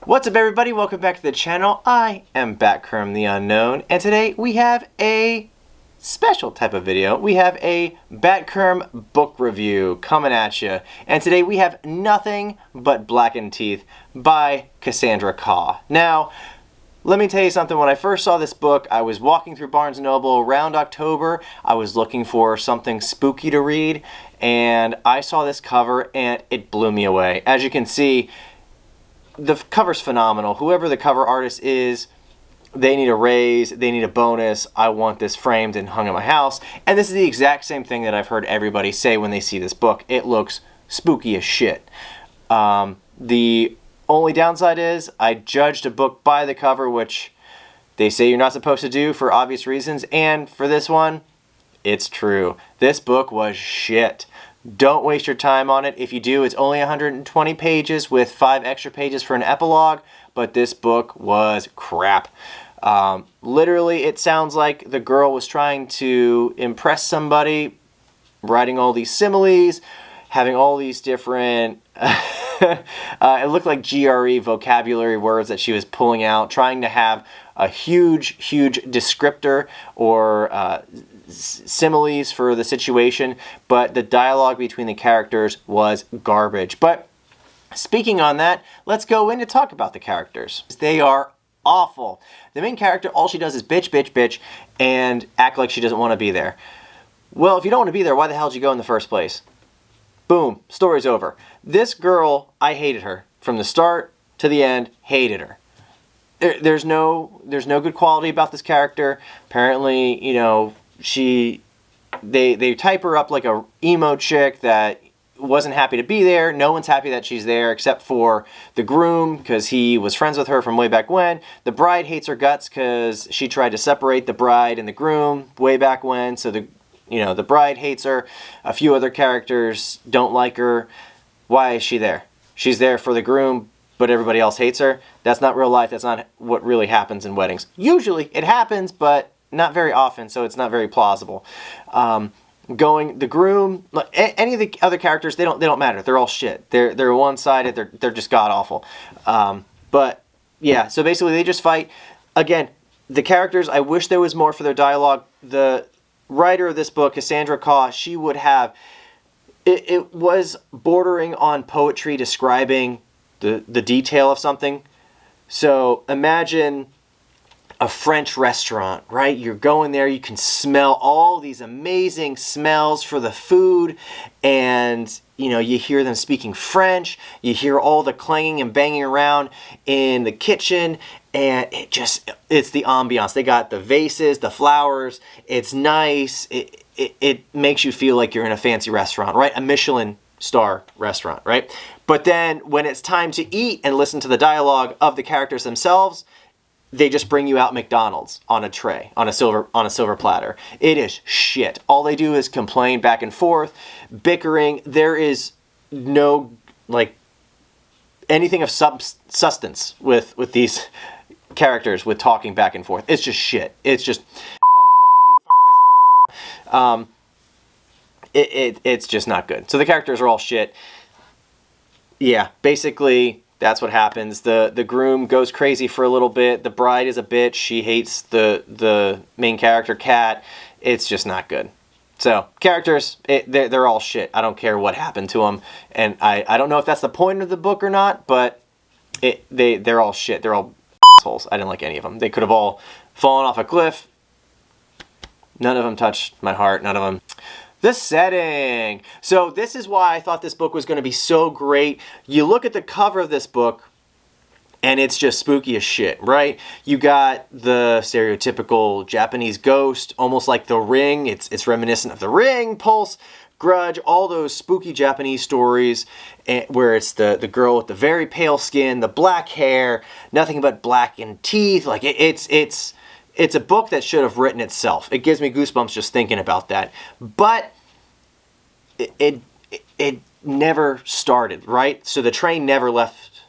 What's up, everybody? Welcome back to the channel. I am Batkerm the Unknown, and today we have a special type of video. We have a Batkerm book review coming at you, and today we have Nothing But Blackened Teeth by Cassandra Khaw. Now, let me tell you something. When I first saw this book, I was walking through Barnes & Noble around October. I was looking for something spooky to read, and I saw this cover, and it blew me away. As you can see, the cover's phenomenal. Whoever the cover artist is, they need a raise, they need a bonus. I want this framed and hung in my house. And this is the exact same thing that I've heard everybody say when they see this book. It looks spooky as shit. The only downside is I judged a book by the cover, which they say you're not supposed to do for obvious reasons. And for this one, it's true. This book was shit. Don't waste your time on it. If you do, it's only 120 pages with 5 extra pages for an epilogue, but this book was crap. Literally, it sounds like the girl was trying to impress somebody, writing all these similes, having all these different it looked like GRE vocabulary words that she was pulling out, trying to have a huge descriptor or similes for the situation, but the dialogue between the characters was garbage. But speaking on that, let's go in to talk about the characters. They are awful. The main character, all she does is bitch, and act like she doesn't want to be there. Well, if you don't want to be there, why the hell did you go in the first place? Boom, story's over. This girl, I hated her. From the start to the end, hated her. There's no good quality about this character. Apparently, you know, they type her up like a emo chick that wasn't happy to be there. No one's happy that she's there except for the groom, because he was friends with her from way back when. The bride hates her guts because she tried to separate the bride and the groom way back when. So the bride hates her. A few other characters don't like her. Why is she there? She's there for the groom, but everybody else hates her. That's not real life. That's not what really happens in weddings. Usually it happens, but not very often, so it's not very plausible. The groom, any of the other characters, they don't matter. They're all shit. They're one-sided. They're just god awful. But yeah, so basically they just fight. Again, the characters, I wish there was more for their dialogue. The writer of this book, Cassandra Khaw, she would have. It was bordering on poetry describing the detail of something. So imagine a French restaurant, right? You're going there, you can smell all these amazing smells for the food, and you hear them speaking French, you hear all the clanging and banging around in the kitchen, and it's the ambiance. They got the vases, the flowers, it's nice, it makes you feel like you're in a fancy restaurant, right? A Michelin star restaurant, right? But then when it's time to eat and listen to the dialogue of the characters themselves, they just bring you out McDonald's on a tray, on a silver platter. It is shit. All they do is complain back and forth, bickering. There is no anything of substance with these characters with talking back and forth. It's just shit. It's just it's just not good. So the characters are all shit. Yeah, basically that's what happens. The groom goes crazy for a little bit. The bride is a bitch. She hates the main character, Kat. It's just not good. So characters, they're all shit. I don't care what happened to them. And I don't know if that's the point of the book or not, but they're all shit. They're all assholes. I didn't like any of them. They could have all fallen off a cliff. None of them touched my heart. None of them. The setting. So this is why I thought this book was going to be so great. You look at the cover of this book, and it's just spooky as shit, right? You got the stereotypical Japanese ghost, almost like The Ring. It's reminiscent of The Ring, Pulse, Grudge, all those spooky Japanese stories where it's the girl with the very pale skin, the black hair, nothing but blackened teeth. Like it's a book that should have written itself. It gives me goosebumps just thinking about that. But it never started, right? So the train never left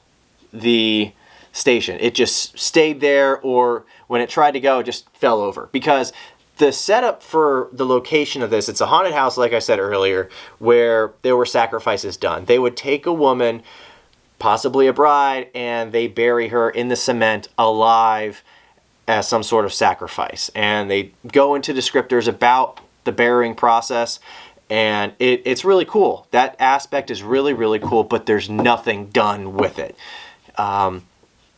the station. It just stayed there, or when it tried to go, it just fell over. Because the setup for the location of this, it's a haunted house, like I said earlier, where there were sacrifices done. They would take a woman possibly a bride, and they bury her in the cement alive as some sort of sacrifice. And they go into descriptors about the burying process, and it's really cool. That aspect is really, really cool, but there's nothing done with it.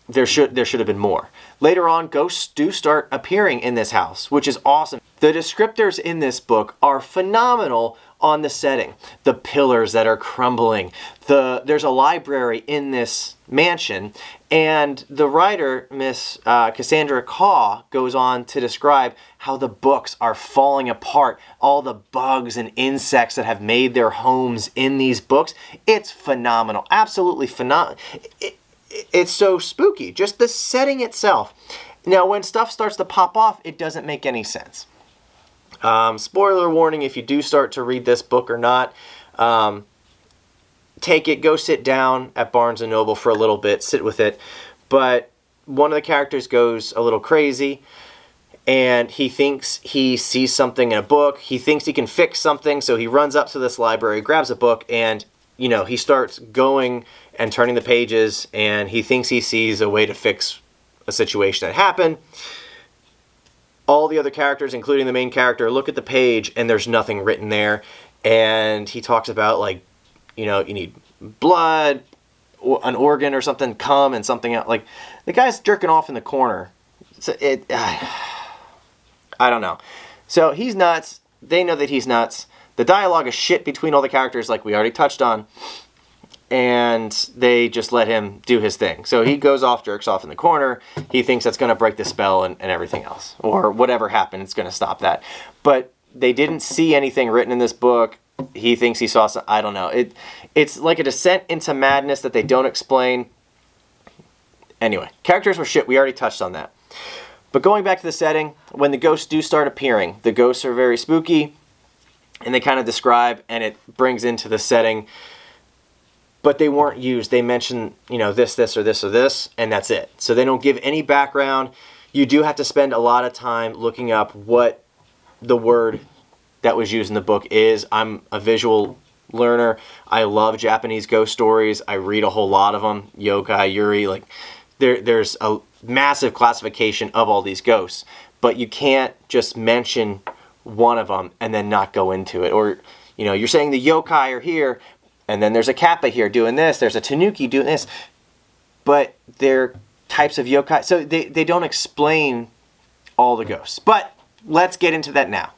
There should have been more. Later on, ghosts do start appearing in this house, which is awesome. The descriptors in this book are phenomenal on the setting. The pillars that are crumbling. There's a library in this mansion, and the writer, Miss Cassandra Khaw, goes on to describe how the books are falling apart, all the bugs and insects that have made their homes in these books. It's phenomenal, absolutely phenomenal. It's so spooky, just the setting itself. Now, when stuff starts to pop off, it doesn't make any sense. Spoiler warning, if you do start to read this book or not, take it, go sit down at Barnes & Noble for a little bit, sit with it. But one of the characters goes a little crazy, and he thinks he sees something in a book. He thinks he can fix something, so he runs up to this library, grabs a book, and he starts going and turning the pages, and he thinks he sees a way to fix a situation that happened. All the other characters, including the main character, look at the page, and there's nothing written there. And he talks about, like, you need blood, an organ or something, cum, and something else. Like, the guy's jerking off in the corner. So I don't know. So he's nuts. They know that he's nuts. The dialogue is shit between all the characters, like we already touched on. And they just let him do his thing. So he goes off, jerks off in the corner. He thinks that's going to break the spell and everything else. Or whatever happened, it's going to stop that. But they didn't see anything written in this book. He thinks he saw some, I don't know. It's like a descent into madness that they don't explain. Anyway, characters were shit. We already touched on that. But going back to the setting, when the ghosts do start appearing, the ghosts are very spooky. And they kind of describe, and it brings into the setting. But they weren't used. They mention, this, or this, or this, and that's it. So they don't give any background. You do have to spend a lot of time looking up what the word that was used in the book is. I'm a visual learner. I love Japanese ghost stories. I read a whole lot of them. Yokai, Yuri, like there's a massive classification of all these ghosts. But you can't just mention one of them and then not go into it. Or, you're saying the yokai are here, and then there's a kappa here doing this. There's a tanuki doing this. But they're types of yokai. So they don't explain all the ghosts. But let's get into that now.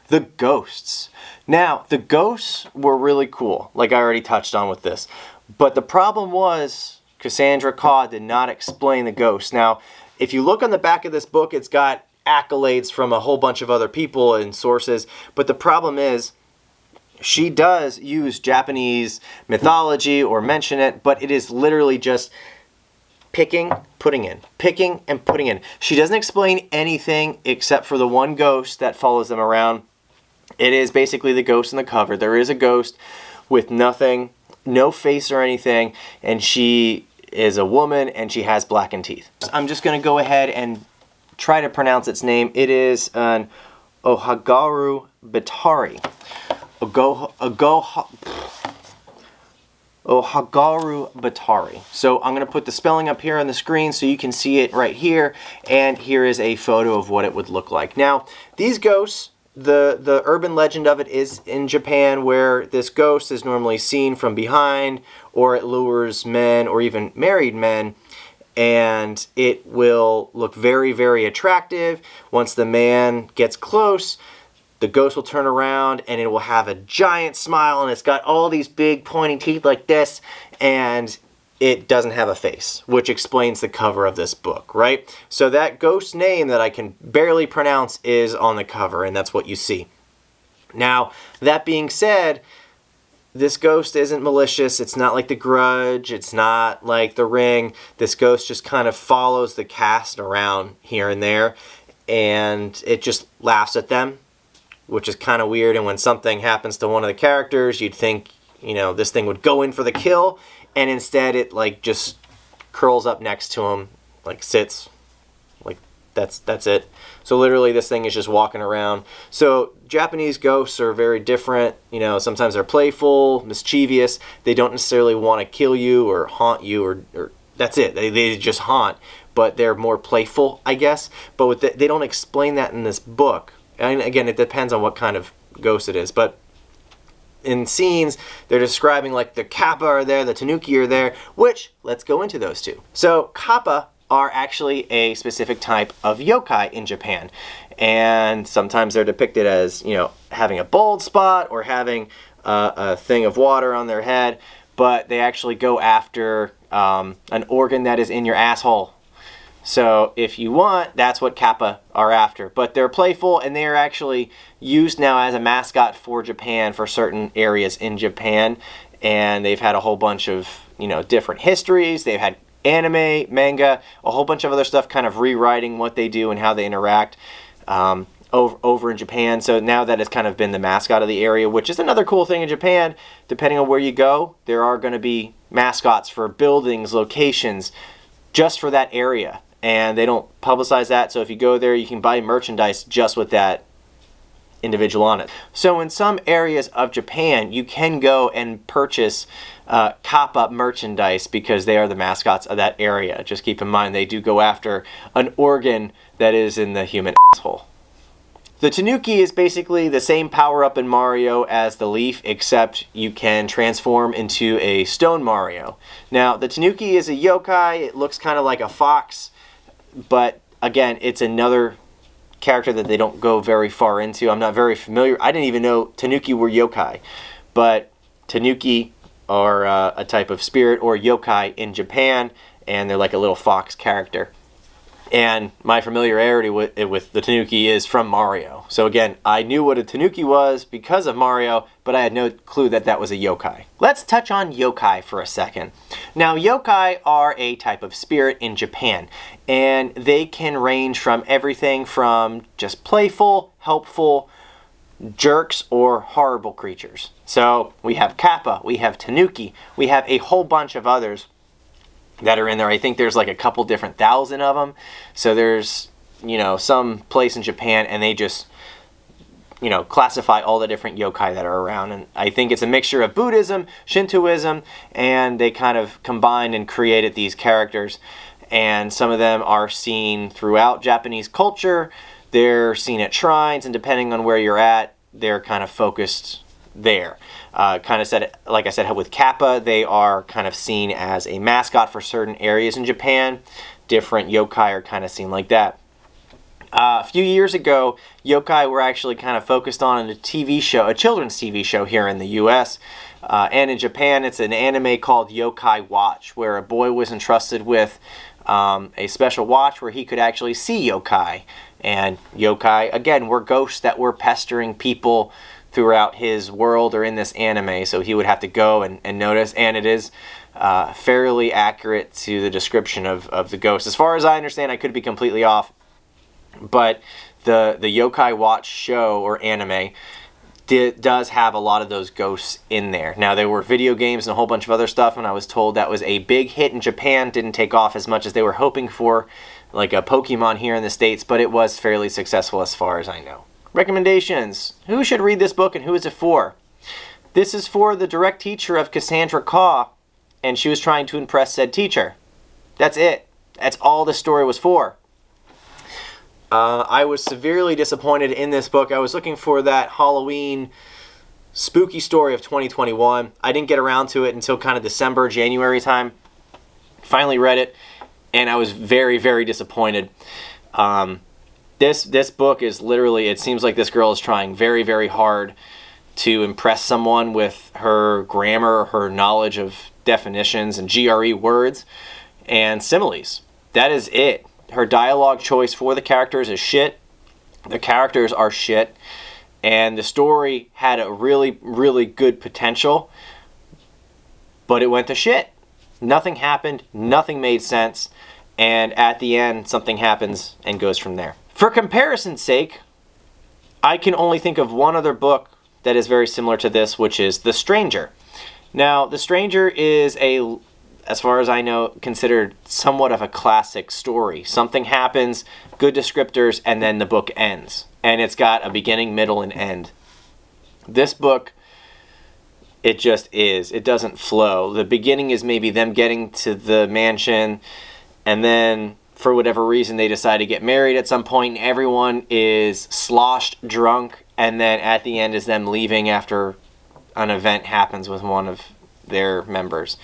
The ghosts. Now, the ghosts were really cool, like I already touched on with this. But the problem was Cassandra Khaw did not explain the ghosts. Now, if you look on the back of this book, it's got accolades from a whole bunch of other people and sources. But the problem is, she does use Japanese mythology or mention it, but it is literally just picking, putting in, picking, and putting in. She doesn't explain anything except for the one ghost that follows them around. It is basically the ghost in the cover. There is a ghost with nothing, no face or anything, and she is a woman and she has blackened teeth. I'm just going to go ahead and try to pronounce its name. It is an Ohagaru Batari. Ohagaru Batari. So I'm going to put the spelling up here on the screen so you can see it right here. And here is a photo of what it would look like. Now, these ghosts, the urban legend of it is in Japan, where this ghost is normally seen from behind, or it lures men or even married men. And it will look very, very attractive. Once the man gets close, the ghost will turn around and it will have a giant smile, and it's got all these big pointing teeth like this, and it doesn't have a face, which explains the cover of this book, right? So that ghost name that I can barely pronounce is on the cover, and that's what you see. Now, that being said, this ghost isn't malicious. It's not like The Grudge. It's not like The Ring. This ghost just kind of follows the cast around here and there, and it just laughs at them, which is kind of weird. And when something happens to one of the characters, you'd think, this thing would go in for the kill, and instead it like just curls up next to him, like sits, like That's it. So literally this thing is just walking around. So Japanese ghosts are very different. You know, sometimes they're playful, mischievous. They don't necessarily want to kill you or haunt you, or that's it. They just haunt, but they're more playful, I guess. But they don't explain that in this book. And again, it depends on what kind of ghost it is. But in scenes, they're describing like the Kappa are there, the Tanuki are there, which, let's go into those two. So Kappa are actually a specific type of yokai in Japan. And sometimes they're depicted as, you know, having a bald spot or having a thing of water on their head, but they actually go after an organ that is in your asshole. So if you want, that's what Kappa are after. But they're playful, and they are actually used now as a mascot for Japan, for certain areas in Japan. And they've had a whole bunch of, you know, different histories. They've had anime, manga, a whole bunch of other stuff kind of rewriting what they do and how they interact over in Japan. So now that has kind of been the mascot of the area, which is another cool thing in Japan. Depending on where you go, there are going to be mascots for buildings, locations, just for that area. And they don't publicize that, so if you go there, you can buy merchandise just with that individual on it. So in some areas of Japan, you can go and purchase Kappa merchandise because they are the mascots of that area. Just keep in mind, they do go after an organ that is in the human asshole. The Tanuki is basically the same power-up in Mario as the leaf, except you can transform into a stone Mario. Now, the Tanuki is a yokai. It looks kind of like a fox, but again, it's another character that they don't go very far into. I'm not very familiar. I didn't even know Tanuki were yokai, but Tanuki are a type of spirit or yokai in Japan, and they're like a little fox character. And my familiarity with the Tanuki is from Mario. So again, I knew what a Tanuki was because of Mario, but I had no clue that that was a yokai. Let's touch on yokai for a second. Now, yokai are a type of spirit in Japan, and they can range from everything from just playful, helpful, jerks, or horrible creatures. So we have Kappa, we have Tanuki, we have a whole bunch of others that are in there. I think there's like a couple different thousand of them. So there's, you know, some place in Japan, and they just, you know, classify all the different yokai that are around. And I think it's a mixture of Buddhism, Shintoism, and they kind of combined and created these characters. And some of them are seen throughout Japanese culture. They're seen at shrines, and depending on where you're at, they're kind of focused there. Kind of said, like I said, with Kappa, they are kind of seen as a mascot for certain areas in Japan. Different yokai are kind of seen like that. A few years ago, yokai were actually kind of focused on a TV show, a children's TV show here in the U.S. And in Japan, it's an anime called Yokai Watch, where a boy was entrusted with a special watch where he could actually see yokai. And yokai, again, were ghosts that were pestering people throughout his world or in this anime, so he would have to go and notice, and it is fairly accurate to the description of the ghost. As far as I understand, I could be completely off, but the Yokai Watch show or anime does have a lot of those ghosts in there. Now, there were video games and a whole bunch of other stuff, and I was told that was a big hit in Japan. Didn't take off as much as they were hoping for, like a Pokemon here in the States, but it was fairly successful as far as I know. Recommendations. Who should read this book and who is it for? This is for the direct teacher of Cassandra Khaw, and she was trying to impress said teacher. That's it. That's all the story was for. I was severely disappointed in this book. I was looking for that Halloween spooky story of 2021. I didn't get around to it until kind of December, January time. Finally read it, and I was very, very disappointed. This book is literally, it seems like this girl is trying very, very hard to impress someone with her grammar, her knowledge of definitions and GRE words and similes. That is it. Her dialogue choice for the characters is shit. The characters are shit. And the story had a really, really good potential, but it went to shit. Nothing happened. Nothing made sense. And at the end, something happens and goes from there. For comparison's sake, I can only think of one other book that is very similar to this, which is The Stranger. Now, The Stranger is as far as I know, considered somewhat of a classic story. Something happens, good descriptors, and then the book ends. And it's got a beginning, middle, and end. This book, it just is. It doesn't flow. The beginning is maybe them getting to the mansion, and then for whatever reason they decide to get married at some point, and everyone is sloshed drunk, and then at the end is them leaving after an event happens with one of their members.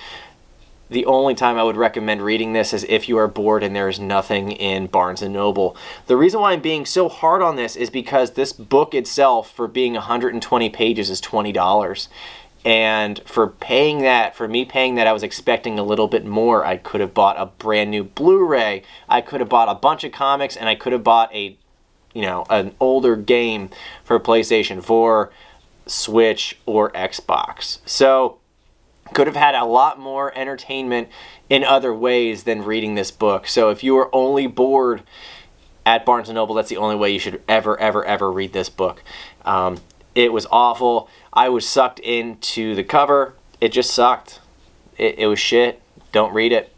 The only time I would recommend reading this is if you are bored and there is nothing in Barnes & Noble. The reason why I'm being so hard on this is because this book itself, for being 120 pages, is $20. And for me paying that, I was expecting a little bit more. I could have bought a brand new Blu-ray. I could have bought a bunch of comics, and I could have bought an older game for PlayStation 4, Switch, or Xbox. So could have had a lot more entertainment in other ways than reading this book. So if you are only bored at Barnes & Noble, that's the only way you should ever read this book. It was awful. I was sucked into the cover. It just sucked. It was shit. Don't read it.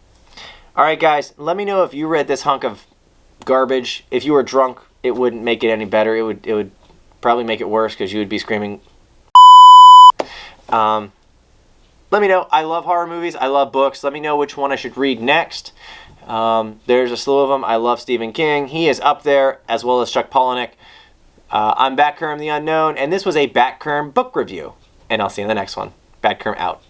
Alright guys, let me know if you read this hunk of garbage. If you were drunk, it wouldn't make it any better. It would probably make it worse because you would be screaming. Let me know. I love horror movies. I love books. Let me know which one I should read next. There's a slew of them. I love Stephen King. He is up there, as well as Chuck Palahniuk. I'm Batkerm the Unknown, and this was a Batkerm book review. And I'll see you in the next one. Batkerm out.